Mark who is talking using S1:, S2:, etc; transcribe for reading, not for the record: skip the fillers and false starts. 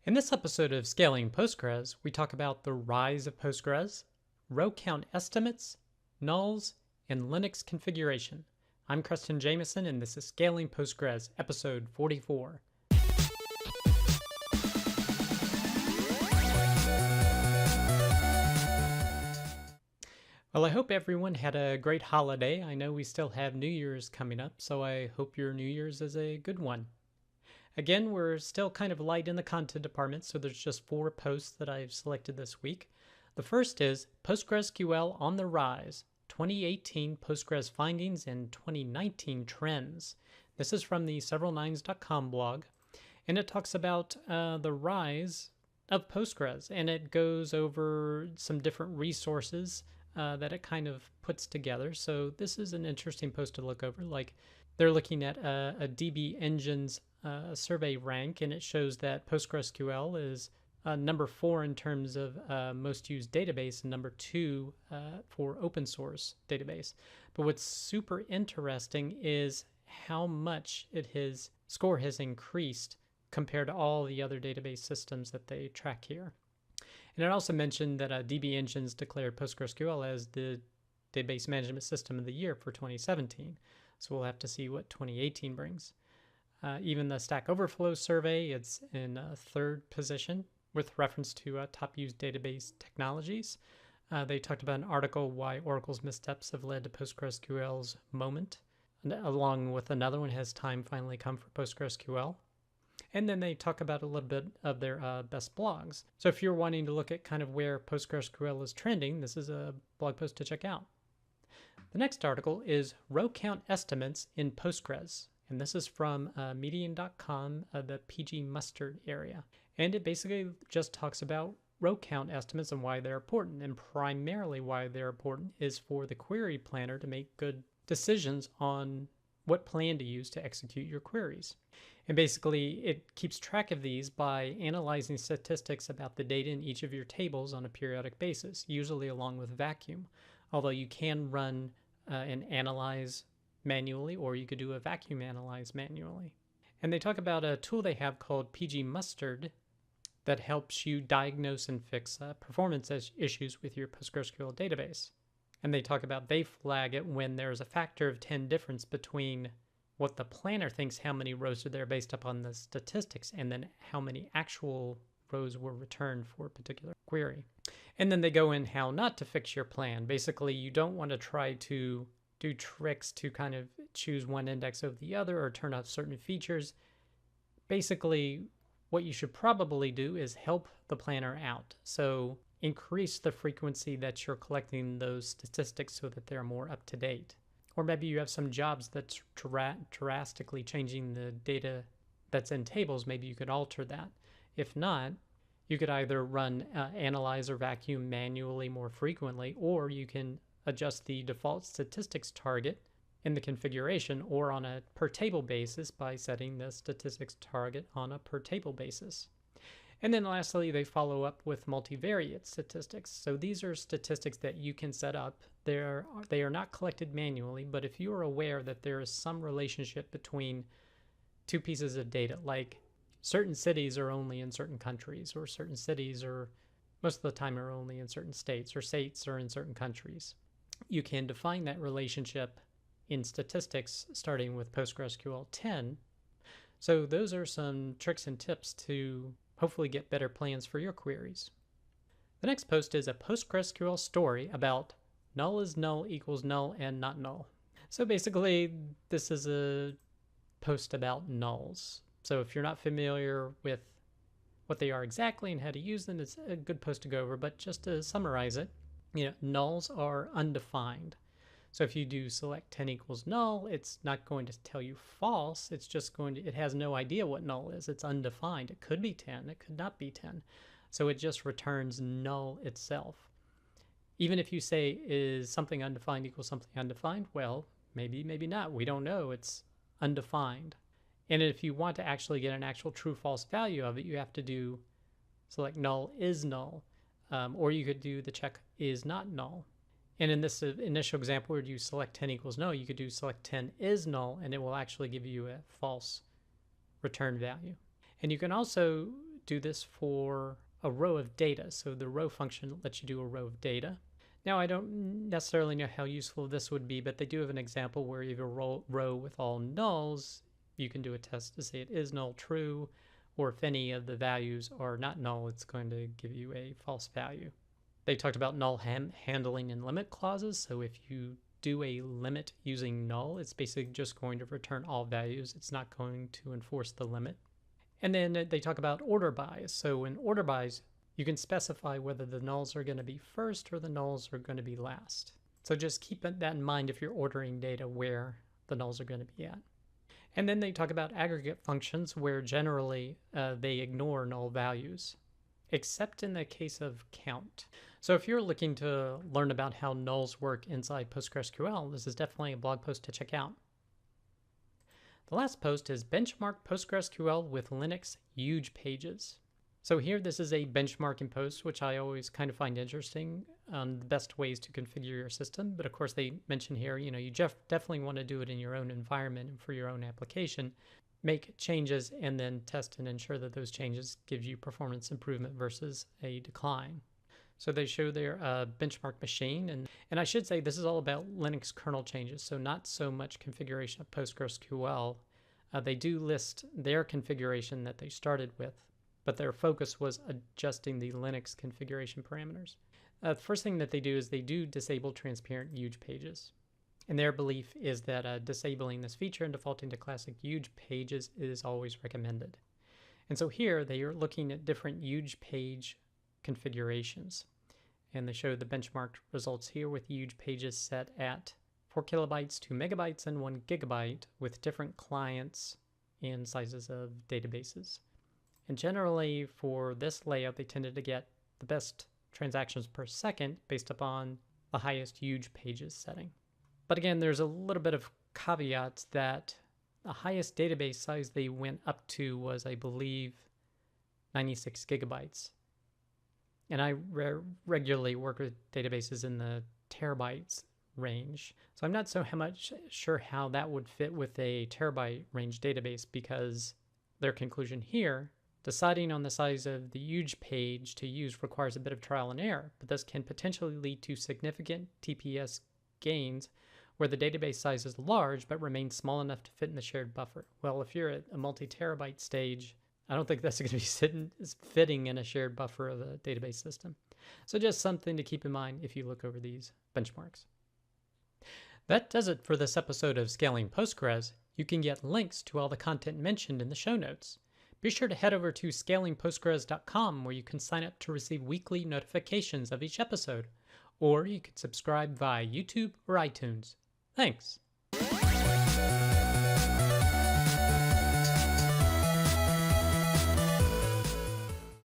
S1: In this episode of Scaling Postgres, we talk about the rise of Postgres, row count estimates, nulls, and Linux configuration. I'm Preston Jameson, and this is Scaling Postgres, episode 44. Well, I hope everyone had a great holiday. I know we still have New Year's coming up, so I hope your New Year's is a good one. Again, we're still kind of light in the content department, so there's just 4 posts that I've selected this week. The first is PostgreSQL on the Rise, 2018 Postgres Findings and 2019 Trends. This is from the severalnines.com blog, and it talks about the rise of Postgres, and it goes over some different resources that it kind of puts together. So this is an interesting post to look over. Like, they're looking at a DB Engine's survey rank, and it shows that PostgreSQL is number 4 in terms of most used database and number 2 for open source database. But what's super interesting is how much his score has increased compared to all the other database systems that they track here. And it also mentioned that DB Engines declared PostgreSQL as the database management system of the year for 2017. So we'll have to see what 2018 brings. Even the Stack Overflow survey, it's in 3rd position with reference to top used database technologies. They talked about an article, Why Oracle's Missteps Have Led to PostgreSQL's Moment, and along with another one, Has Time Finally Come for PostgreSQL? And then they talk about a little bit of their best blogs. So if you're wanting to look at kind of where PostgreSQL is trending, this is a blog post to check out. The next article is Row Count Estimates in Postgres. And this is from median.com, the PG Mustard area. And it basically just talks about row count estimates and why they're important. And primarily why they're important is for the query planner to make good decisions on what plan to use to execute your queries. And basically, it keeps track of these by analyzing statistics about the data in each of your tables on a periodic basis, usually along with vacuum. Although you can run and analyze manually, or you could do a vacuum analyze manually. And they talk about a tool they have called PG Mustard that helps you diagnose and fix performance issues with your PostgreSQL database. And they talk about they flag it when there's a factor of 10 difference between what the planner thinks how many rows are there based upon the statistics and then how many actual rows were returned for a particular query. And then they go in how not to fix your plan. Basically, you don't want to try to do tricks to kind of choose one index over the other or turn off certain features. Basically, what you should probably do is help the planner out. So increase the frequency that you're collecting those statistics so that they're more up to date. Or maybe you have some jobs that's drastically changing the data that's in tables. Maybe you could alter that. If not, you could either run analyze or vacuum manually more frequently, or you can adjust the default statistics target in the configuration or on a per table basis by setting the statistics target on a per table basis. And then lastly, they follow up with multivariate statistics. So these are statistics that you can set up. They are not collected manually, but if you are aware that there is some relationship between 2 pieces of data, like certain cities are only in certain countries, or certain cities are most of the time are only in certain states, or states are in certain countries, you can define that relationship in statistics starting with PostgreSQL 10. So those are some tricks and tips to hopefully get better plans for your queries. The next post is a PostgreSQL story about null is null equals null and not null. So basically, this is a post about nulls. So if you're not familiar with what they are exactly and how to use them, it's a good post to go over. But just to summarize it, nulls are undefined. So if you do select 10 equals null, it's not going to tell you false. It's just it has no idea what null is. It's undefined. It could be 10. It could not be 10. So it just returns null itself. Even if you say, is something undefined equals something undefined? Well, maybe, maybe not. We don't know. It's undefined. And if you want to actually get an actual true-false value of it, you have to select null is null. Or you could do the check is not null. And in this initial example where you select 10 equals null, you could do select 10 is null, and it will actually give you a false return value. And you can also do this for a row of data. So the row function lets you do a row of data. Now, I don't necessarily know how useful this would be, but they do have an example where you have a row with all nulls. You can do a test to say it is null true, or if any of the values are not null, it's going to give you a false value. They talked about null handling and limit clauses. So if you do a limit using null, it's basically just going to return all values. It's not going to enforce the limit. And then they talk about order bys. So in order bys, you can specify whether the nulls are going to be first or the nulls are going to be last. So just keep that in mind if you're ordering data where the nulls are going to be at. And then they talk about aggregate functions where generally they ignore null values, except in the case of count. So if you're looking to learn about how nulls work inside PostgreSQL, this is definitely a blog post to check out. The last post is Benchmark PostgreSQL with Linux HugePages. So here, this is a benchmarking post, which I always kind of find interesting on the best ways to configure your system. But of course, they mention here, you definitely want to do it in your own environment and for your own application. Make changes and then test and ensure that those changes give you performance improvement versus a decline. So they show their benchmark machine. And I should say this is all about Linux kernel changes, so not so much configuration of PostgreSQL. They do list their configuration that they started with, but their focus was adjusting the Linux configuration parameters. The first thing that they do is they do disable transparent HugePages. And their belief is that disabling this feature and defaulting to classic HugePages is always recommended. And so here they are looking at different HugePage configurations. And they show the benchmarked results here with HugePages set at 4 kilobytes, 2 megabytes, and 1 gigabyte with different clients and sizes of databases. And generally for this layout, they tended to get the best transactions per second based upon the highest HugePages setting. But again, there's a little bit of caveats that the highest database size they went up to was, I believe, 96 gigabytes. And I regularly work with databases in the terabytes range. So I'm not so sure how that would fit with a terabyte range database, because their conclusion here, deciding on the size of the HugePage to use requires a bit of trial and error, but this can potentially lead to significant TPS gains where the database size is large but remains small enough to fit in the shared buffer. Well, if you're at a multi-terabyte stage, I don't think that's going to be fitting in a shared buffer of a database system. So just something to keep in mind if you look over these benchmarks. That does it for this episode of Scaling Postgres. You can get links to all the content mentioned in the show notes. Be sure to head over to scalingpostgres.com where you can sign up to receive weekly notifications of each episode, or you can subscribe via YouTube or iTunes. Thanks.